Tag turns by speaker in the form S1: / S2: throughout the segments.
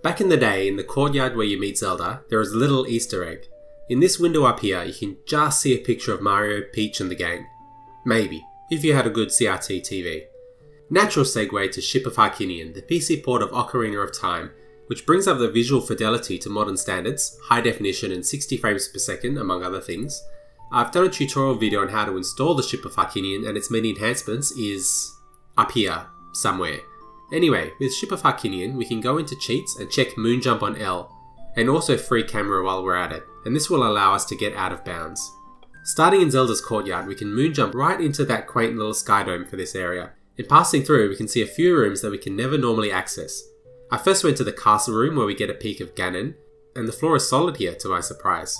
S1: Back in the day, in the courtyard where you meet Zelda, there is a little Easter egg. In this window up here, you can just see a picture of Mario, Peach and the gang. Maybe, if you had a good CRT TV. Natural segue to Ship of Harkinian, the PC port of Ocarina of Time, which brings up the visual fidelity to modern standards, high definition and 60 frames per second among other things. I've done a tutorial video on how to install the Ship of Harkinian and its many enhancements is up here, somewhere. Anyway, with Ship of Harkinian, we can go into cheats and check moon jump on L, and also free camera while we're at it, and this will allow us to get out of bounds. Starting in Zelda's courtyard, we can moon jump right into that quaint little sky dome for this area. In passing through, we can see a few rooms that we can never normally access. I first went to the castle room where we get a peek of Ganon, and the floor is solid here to my surprise.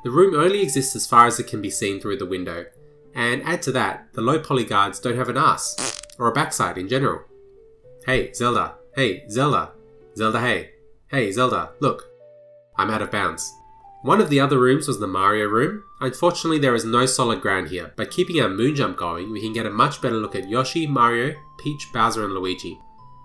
S1: The room only exists as far as it can be seen through the window, and add to that, the low poly guards don't have an ass, or a backside in general. Hey, Zelda. Hey, Zelda. Zelda, hey. Hey, Zelda, look. I'm out of bounds. One of the other rooms was the Mario room. Unfortunately, there is no solid ground here, but keeping our moon jump going, we can get a much better look at Yoshi, Mario, Peach, Bowser and Luigi.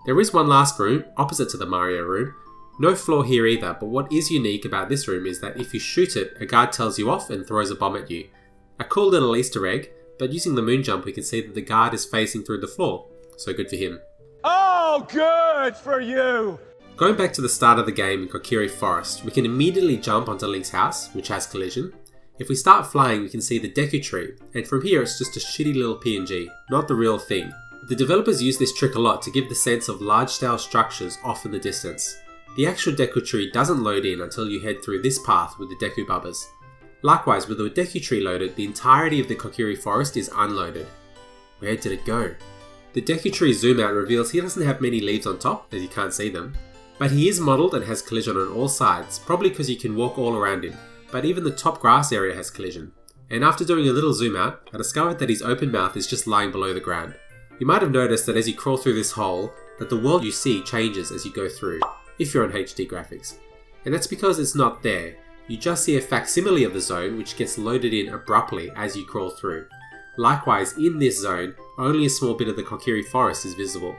S1: There is one last room, opposite to the Mario room. No floor here either, but what is unique about this room is that if you shoot it, a guard tells you off and throws a bomb at you. A cool little Easter egg, but using the moon jump we can see that the guard is facing through the floor, so good for him.
S2: Oh, good for you!
S1: Going back to the start of the game in Kokiri Forest, we can immediately jump onto Link's house, which has collision. If we start flying we can see the Deku Tree, and from here it's just a shitty little PNG, not the real thing. The developers use this trick a lot to give the sense of large-scale structures off in the distance. The actual Deku Tree doesn't load in until you head through this path with the Deku Bubbas. Likewise, with the Deku Tree loaded, the entirety of the Kokiri Forest is unloaded. Where did it go? The Deku Tree zoom out reveals he doesn't have many leaves on top, as you can't see them. But he is modelled and has collision on all sides, probably because you can walk all around him. But even the top grass area has collision. And after doing a little zoom out, I discovered that his open mouth is just lying below the ground. You might have noticed that as you crawl through this hole, that the world you see changes as you go through, if you're on HD graphics. And that's because it's not there. You just see a facsimile of the zone which gets loaded in abruptly as you crawl through. Likewise, in this zone, only a small bit of the Kokiri Forest is visible.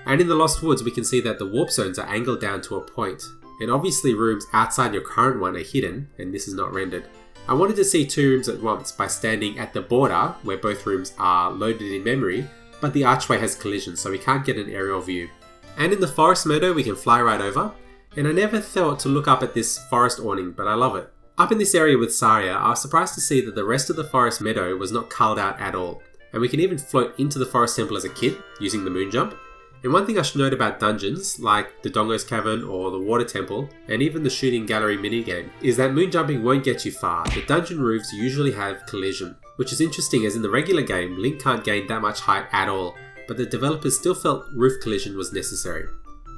S1: And in the Lost Woods we can see that the warp zones are angled down to a point, and obviously rooms outside your current one are hidden, and this is not rendered. I wanted to see two rooms at once by standing at the border, where both rooms are loaded in memory, but the archway has collision so we can't get an aerial view. And in the forest meadow we can fly right over, and I never thought to look up at this forest awning, but I love it. Up in this area with Saria, I was surprised to see that the rest of the forest meadow was not culled out at all, and we can even float into the forest temple as a kid, using the moon jump. And one thing I should note about dungeons, like the Dongo's Cavern or the Water Temple, and even the Shooting Gallery minigame, is that moon jumping won't get you far. The dungeon roofs usually have collision, which is interesting as in the regular game, Link can't gain that much height at all, but the developers still felt roof collision was necessary.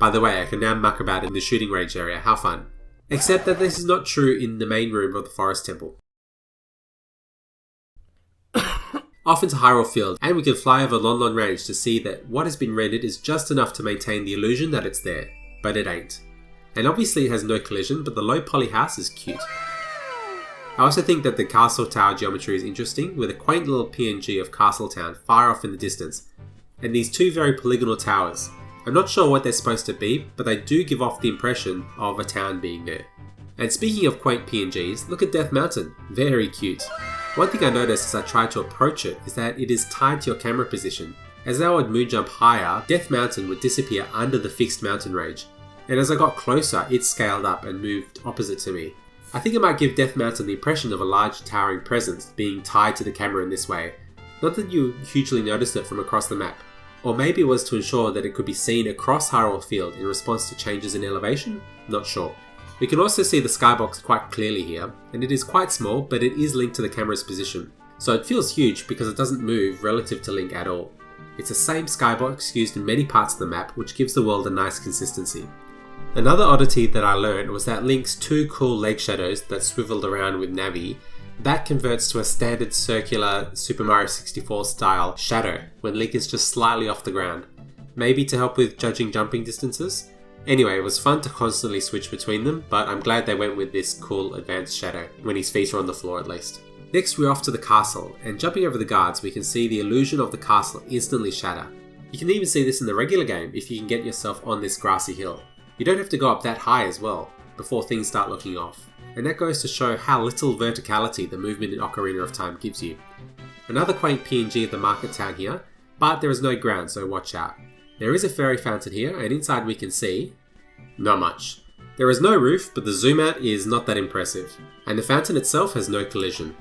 S1: By the way, I can now muck about in the shooting range area, how fun. Except that this is not true in the main room of the Forest Temple. Off into Hyrule Field, and we can fly over Lon Lon Range to see that what has been rendered is just enough to maintain the illusion that it's there, but it ain't. And obviously it has no collision, but the low poly house is cute. I also think that the castle tower geometry is interesting, with a quaint little PNG of Castletown far off in the distance, and these two very polygonal towers. I'm not sure what they're supposed to be, but they do give off the impression of a town being there. And speaking of quaint PNGs, look at Death Mountain, very cute. One thing I noticed as I tried to approach it is that it is tied to your camera position. As I would moon jump higher, Death Mountain would disappear under the fixed mountain range. And as I got closer, it scaled up and moved opposite to me. I think it might give Death Mountain the impression of a large towering presence being tied to the camera in this way. Not that you hugely noticed it from across the map. Or maybe it was to ensure that it could be seen across Hyrule Field in response to changes in elevation? Not sure. We can also see the skybox quite clearly here, and it is quite small, but it is linked to the camera's position. So it feels huge because it doesn't move relative to Link at all. It's the same skybox used in many parts of the map, which gives the world a nice consistency. Another oddity that I learned was that Link's two cool leg shadows that swiveled around with Navi, that converts to a standard circular Super Mario 64 style shadow when Link is just slightly off the ground. Maybe to help with judging jumping distances? Anyway, it was fun to constantly switch between them, but I'm glad they went with this cool advanced shadow, when his feet are on the floor at least. Next we're off to the castle, and jumping over the guards we can see the illusion of the castle instantly shatter. You can even see this in the regular game if you can get yourself on this grassy hill. You don't have to go up that high as well, before things start looking off. And that goes to show how little verticality the movement in Ocarina of Time gives you. Another quaint PNG of the market town here, but there is no ground, so watch out. There is a fairy fountain here, and inside we can see... not much. There is no roof, but the zoom out is not that impressive, and the fountain itself has no collision.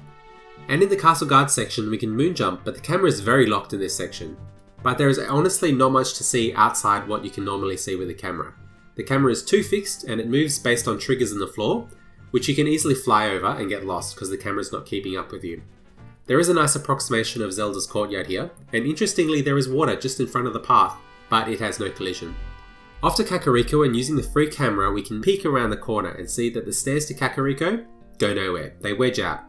S1: And in the castle guard section we can moon jump, but the camera is very locked in this section. But there is honestly not much to see outside what you can normally see with the camera. The camera is too fixed and it moves based on triggers in the floor, which you can easily fly over and get lost because the camera is not keeping up with you. There is a nice approximation of Zelda's courtyard here, and interestingly there is water just in front of the path, but it has no collision. After Kakariko and using the free camera we can peek around the corner and see that the stairs to Kakariko go nowhere, they wedge out.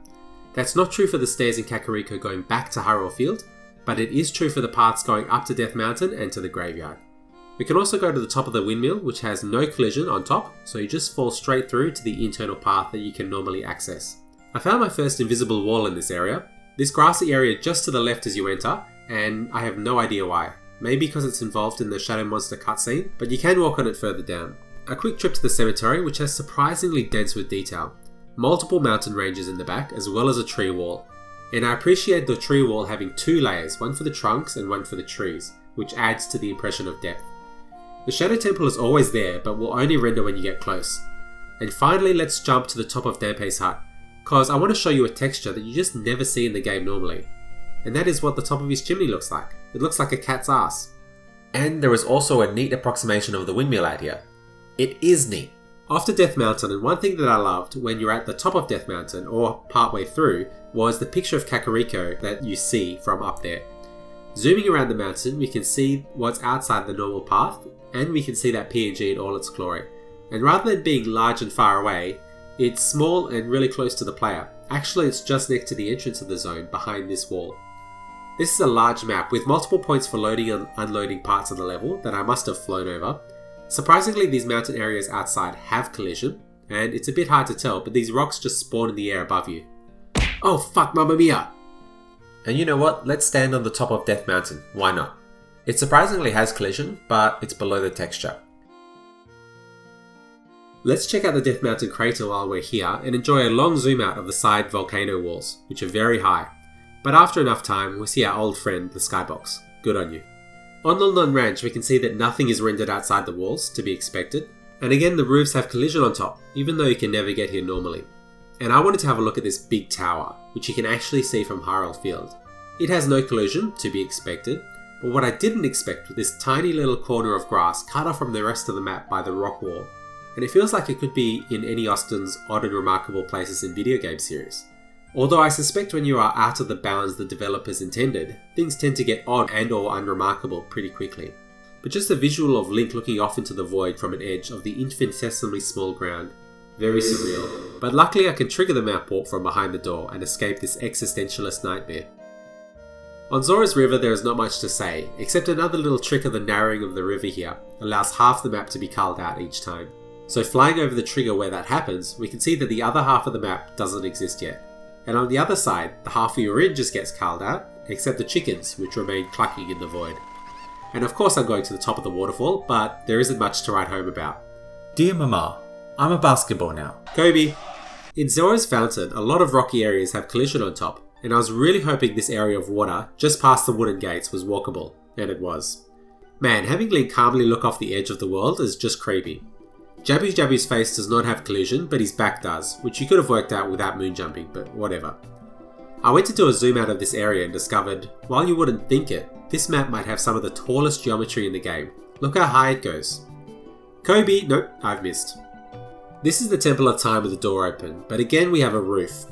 S1: That's not true for the stairs in Kakariko going back to Hyrule Field, but it is true for the paths going up to Death Mountain and to the graveyard. We can also go to the top of the windmill, which has no collision on top, so you just fall straight through to the internal path that you can normally access. I found my first invisible wall in this area. This grassy area just to the left as you enter, and I have no idea why. Maybe because it's involved in the Shadow Monster cutscene, but you can walk on it further down. A quick trip to the cemetery, which has surprisingly dense with detail. Multiple mountain ranges in the back, as well as a tree wall. And I appreciate the tree wall having two layers, one for the trunks and one for the trees, which adds to the impression of depth. The Shadow Temple is always there, but will only render when you get close. And finally, let's jump to the top of Dampé's hut, cause I want to show you a texture that you just never see in the game normally. And that is what the top of his chimney looks like. It looks like a cat's ass. And there is also a neat approximation of the windmill out here. It is neat. After Death Mountain, and one thing that I loved when you're at the top of Death Mountain, or partway through, was the picture of Kakariko that you see from up there. Zooming around the mountain, we can see what's outside the normal path, and we can see that PNG in all its glory. And rather than being large and far away, it's small and really close to the player. Actually, it's just next to the entrance of the zone, behind this wall. This is a large map with multiple points for loading and unloading parts of the level that I must have flown over. Surprisingly, these mountain areas outside have collision, and it's a bit hard to tell, but these rocks just spawn in the air above you. Oh fuck, mamma mia! And you know what, let's stand on the top of Death Mountain, why not? It surprisingly has collision, but it's below the texture. Let's check out the Death Mountain crater while we're here and enjoy a long zoom out of the side volcano walls, which are very high. But after enough time, we'll see our old friend, the skybox. Good on you. On London Ranch, we can see that nothing is rendered outside the walls, to be expected. And again, the roofs have collision on top, even though you can never get here normally. And I wanted to have a look at this big tower, which you can actually see from Hyrule Field. It has no collision, to be expected, but what I didn't expect was this tiny little corner of grass cut off from the rest of the map by the rock wall. And it feels like it could be in any Austin's Odd and Remarkable Places in Video Game series. Although I suspect when you are out of the bounds the developers intended, things tend to get odd and or unremarkable pretty quickly. But just the visual of Link looking off into the void from an edge of the infinitesimally small ground. Very surreal. But luckily I can trigger the map warp from behind the door and escape this existentialist nightmare. On Zora's River there is not much to say, except another little trick of the narrowing of the river here allows half the map to be culled out each time. So flying over the trigger where that happens, we can see that the other half of the map doesn't exist yet. And on the other side, the half we were in just gets culled out, except the chickens, which remain clucking in the void. And of course I'm going to the top of the waterfall, but there isn't much to write home about.
S3: Dear Mama, I'm a basketball now.
S1: Kobe! In Zora's Fountain, a lot of rocky areas have collision on top, and I was really hoping this area of water, just past the wooden gates, was walkable, and it was. Man, having Link calmly look off the edge of the world is just creepy. Jabu's face does not have collision, but his back does, which you could have worked out without moon jumping, but whatever. I went to do a zoom out of this area and discovered, while you wouldn't think it, this map might have some of the tallest geometry in the game. Look how high it goes. Kobe! Nope, I've missed. This is the Temple of Time with the door open, but again we have a roof.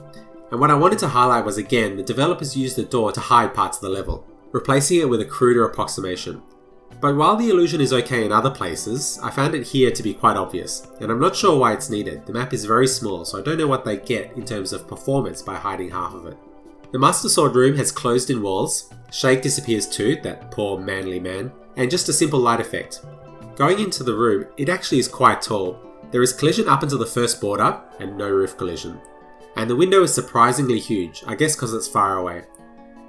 S1: And what I wanted to highlight was again, the developers used the door to hide parts of the level, replacing it with a cruder approximation. But while the illusion is okay in other places, I found it here to be quite obvious, and I'm not sure why it's needed. The map is very small, so I don't know what they get in terms of performance by hiding half of it. The Master Sword room has closed-in walls, Shake disappears too, that poor manly man, and just a simple light effect. Going into the room, it actually is quite tall. There is collision up until the first border, and no roof collision. And the window is surprisingly huge, I guess because it's far away.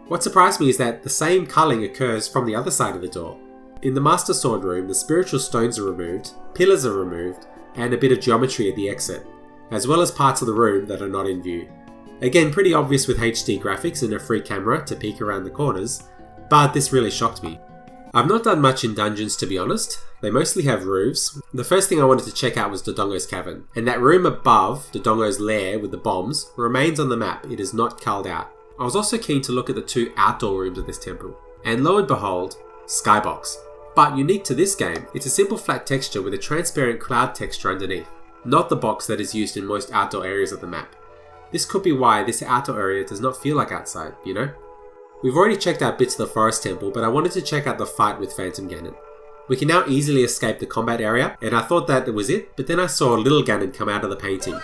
S1: What surprised me is that the same culling occurs from the other side of the door. In the Master Sword room, the spiritual stones are removed, pillars are removed, and a bit of geometry at the exit, as well as parts of the room that are not in view. Again, pretty obvious with HD graphics and a free camera to peek around the corners, but this really shocked me. I've not done much in dungeons, to be honest. They mostly have roofs. The first thing I wanted to check out was Dodongo's cavern, and that room above Dodongo's lair with the bombs remains on the map. It is not culled out. I was also keen to look at the 2 outdoor rooms of this temple, and lo and behold, Skybox. But unique to this game, it's a simple flat texture with a transparent cloud texture underneath, not the box that is used in most outdoor areas of the map. This could be why this outdoor area does not feel like outside, you know? We've already checked out bits of the forest temple, but I wanted to check out the fight with Phantom Ganon. We can now easily escape the combat area, and I thought that was it, but then I saw Little Ganon come out of the painting.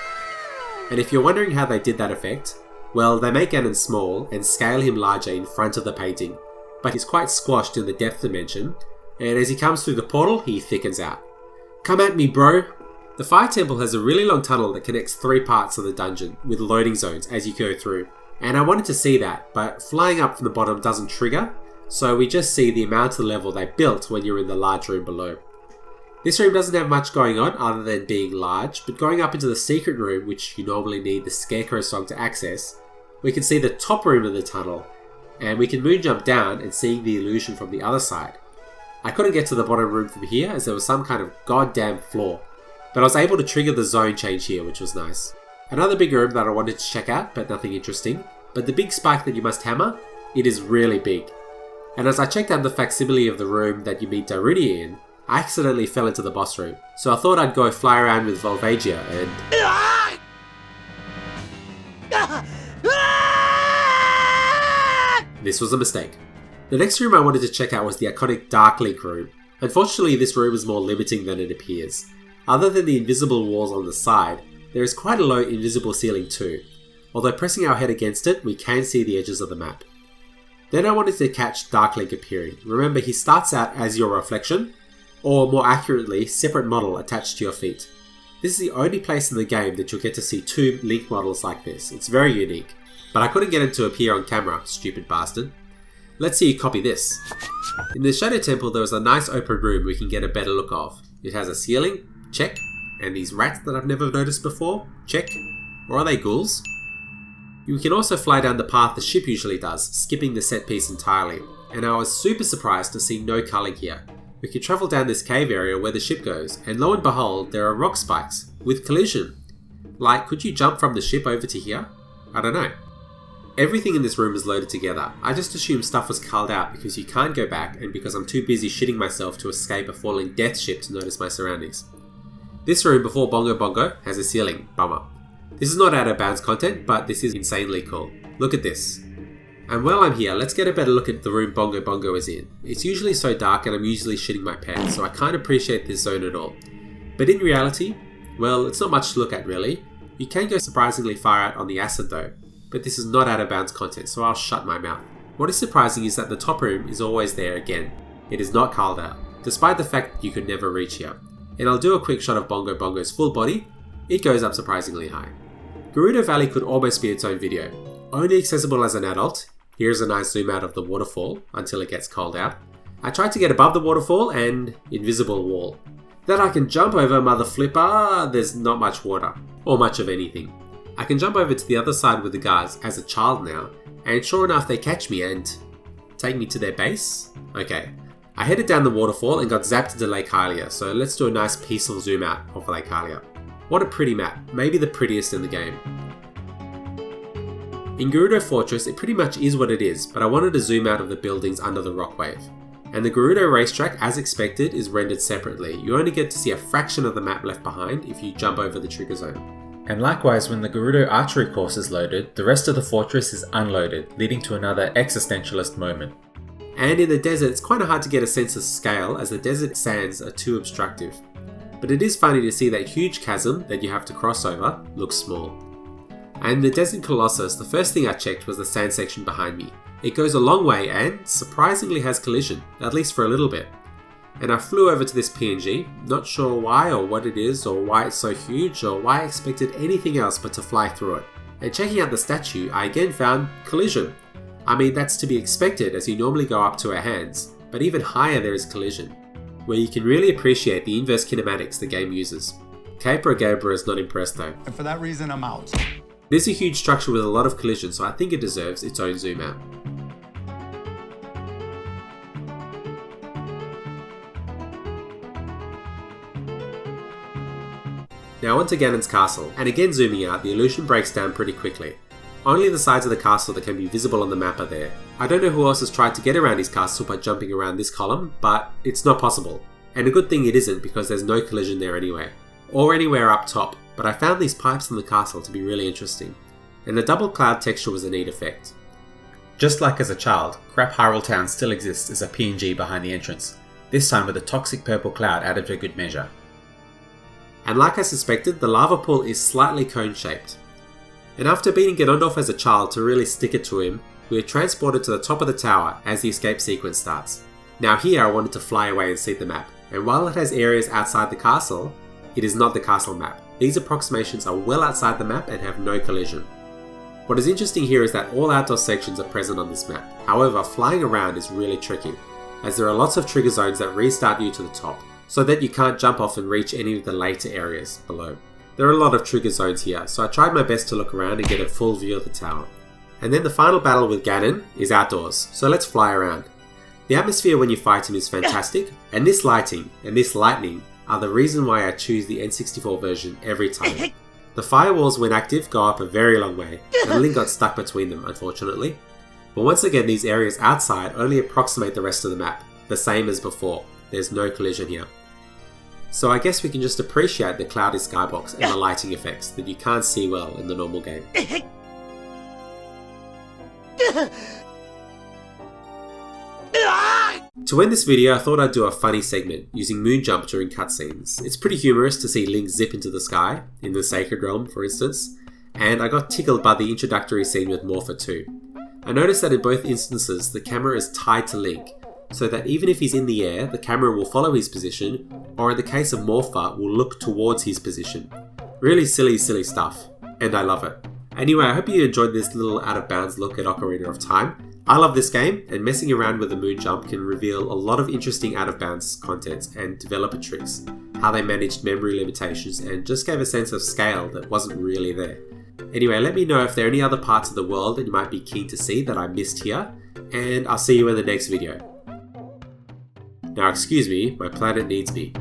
S1: And if you're wondering how they did that effect, well, they make Ganon small and scale him larger in front of the painting, but he's quite squashed in the depth dimension, and as he comes through the portal, he thickens out. Come at me, bro! The Fire Temple has a really long tunnel that connects 3 parts of the dungeon, with loading zones as you go through. And I wanted to see that, but flying up from the bottom doesn't trigger, so we just see the amount of the level they built when you're in the large room below. This room doesn't have much going on other than being large, but going up into the secret room, which you normally need the Scarecrow song to access, we can see the top room of the tunnel, and we can moon jump down and see the illusion from the other side. I couldn't get to the bottom room from here as there was some kind of goddamn flaw, but I was able to trigger the zone change here, which was nice. Another big room that I wanted to check out, but nothing interesting. But the big spike that you must hammer, it is really big. And as I checked out the facsimile of the room that you meet Outerina in, I accidentally fell into the boss room. So I thought I'd go fly around with Volvagia and... This was a mistake. The next room I wanted to check out was the iconic Dark Link room. Unfortunately, this room is more limiting than it appears. Other than the invisible walls on the side, there is quite a low invisible ceiling too. Although pressing our head against it, we can see the edges of the map. Then I wanted to catch Dark Link appearing. Remember, he starts out as your reflection, or more accurately, separate model attached to your feet. This is the only place in the game that you'll get to see 2 Link models like this. It's very unique. But I couldn't get him to appear on camera, stupid bastard. Let's see you copy this. In the Shadow Temple there is a nice open room we can get a better look of. It has a ceiling, check, and these rats that I've never noticed before, check. Or are they ghouls? You can also fly down the path the ship usually does, skipping the set piece entirely, and I was super surprised to see no culling here. We can travel down this cave area where the ship goes, and lo and behold, there are rock spikes, with collision. Like, could you jump from the ship over to here? I don't know. Everything in this room is loaded together. I just assumed stuff was culled out because you can't go back, and because I'm too busy shitting myself to escape a falling death ship to notice my surroundings. This room before Bongo Bongo has a ceiling, bummer. This is not out of bounds content, but this is insanely cool. Look at this. And while I'm here, let's get a better look at the room Bongo Bongo is in. It's usually so dark and I'm usually shitting my pants, so I can't appreciate this zone at all. But in reality, well, it's not much to look at really. You can go surprisingly far out on the acid though, but this is not out of bounds content, so I'll shut my mouth. What is surprising is that the top room is always there again. It is not culled out, despite the fact that you could never reach here. And I'll do a quick shot of Bongo Bongo's full body. It goes up surprisingly high. Gerudo Valley could almost be its own video. Only accessible as an adult. Here's a nice zoom out of the waterfall until it gets culled out. I tried to get above the waterfall and invisible wall. That I can jump over, mother flipper. There's not much water, or much of anything. I can jump over to the other side with the guards as a child now, and sure enough they catch me and take me to their base? Okay. I headed down the waterfall and got zapped into Lake Hylia, so let's do a nice peaceful zoom out of Lake Hylia. What a pretty map, maybe the prettiest in the game. In Gerudo Fortress it pretty much is what it is, but I wanted to zoom out of the buildings under the rock wave. And the Gerudo racetrack, as expected, is rendered separately. You only get to see a fraction of the map left behind if you jump over the trigger zone.
S3: And likewise, when the Gerudo archery course is loaded, the rest of the fortress is unloaded, leading to another existentialist moment.
S1: And in the desert it's quite hard to get a sense of scale as the desert sands are too obstructive. But it is funny to see that huge chasm that you have to cross over looks small. And the Desert Colossus, the first thing I checked was the sand section behind me. It goes a long way and surprisingly has collision, at least for a little bit. And I flew over to this PNG, not sure why or what it is or why it's so huge or why I expected anything else but to fly through it. And checking out the statue, I again found collision. I mean, that's to be expected as you normally go up to our hands. but even higher there is collision, where you can really appreciate the inverse kinematics the game uses. Caper Gabra is not impressed though.
S4: And for that reason, I'm out.
S1: This is a huge structure with a lot of collision, so I think it deserves its own zoom out. Now onto Ganon's castle, and again zooming out, the illusion breaks down pretty quickly. Only the sides of the castle that can be visible on the map are there. I don't know who else has tried to get around his castle by jumping around this column, but it's not possible. And a good thing it isn't, because there's no collision there anyway. Or anywhere up top, but I found these pipes in the castle to be really interesting. And the double cloud texture was a neat effect.
S3: Just like as a child, Crap Hyrule Town still exists as a PNG behind the entrance, this time with a toxic purple cloud added for good measure.
S1: And like I suspected, the lava pool is slightly cone-shaped. And after beating Ganondorf as a child to really stick it to him, we are transported to the top of the tower as the escape sequence starts. Now here I wanted to fly away and see the map, and while it has areas outside the castle, it is not the castle map. These approximations are well outside the map and have no collision. What is interesting here is that all outdoor sections are present on this map. However, flying around is really tricky, as there are lots of trigger zones that restart you to the top, so that you can't jump off and reach any of the later areas below. There are a lot of trigger zones here, so I tried my best to look around and get a full view of the tower. And then the final battle with Ganon is outdoors, so let's fly around. The atmosphere when you fight him is fantastic, and this lighting and this lightning are the reason why I choose the N64 version every time. The firewalls when active go up a very long way, and Link got stuck between them unfortunately. But once again, these areas outside only approximate the rest of the map, the same as before. There's no collision here. So I guess we can just appreciate the cloudy skybox and the lighting effects that you can't see well in the normal game. To end this video, I thought I'd do a funny segment using moon jump during cutscenes. It's pretty humorous to see Link zip into the sky, in the Sacred Realm for instance, and I got tickled by the introductory scene with Morpha too. I noticed that in both instances the camera is tied to Link, so that even if he's in the air, the camera will follow his position, or in the case of Morpha, will look towards his position. Really silly stuff, and I love it. Anyway, I hope you enjoyed this little out of bounds look at Ocarina of Time. I love this game, and messing around with the moon jump can reveal a lot of interesting out of bounds content and developer tricks, how they managed memory limitations and just gave a sense of scale that wasn't really there. Anyway, let me know if there are any other parts of the world that you might be keen to see that I missed here, and I'll see you in the next video. Now excuse me, my planet needs me.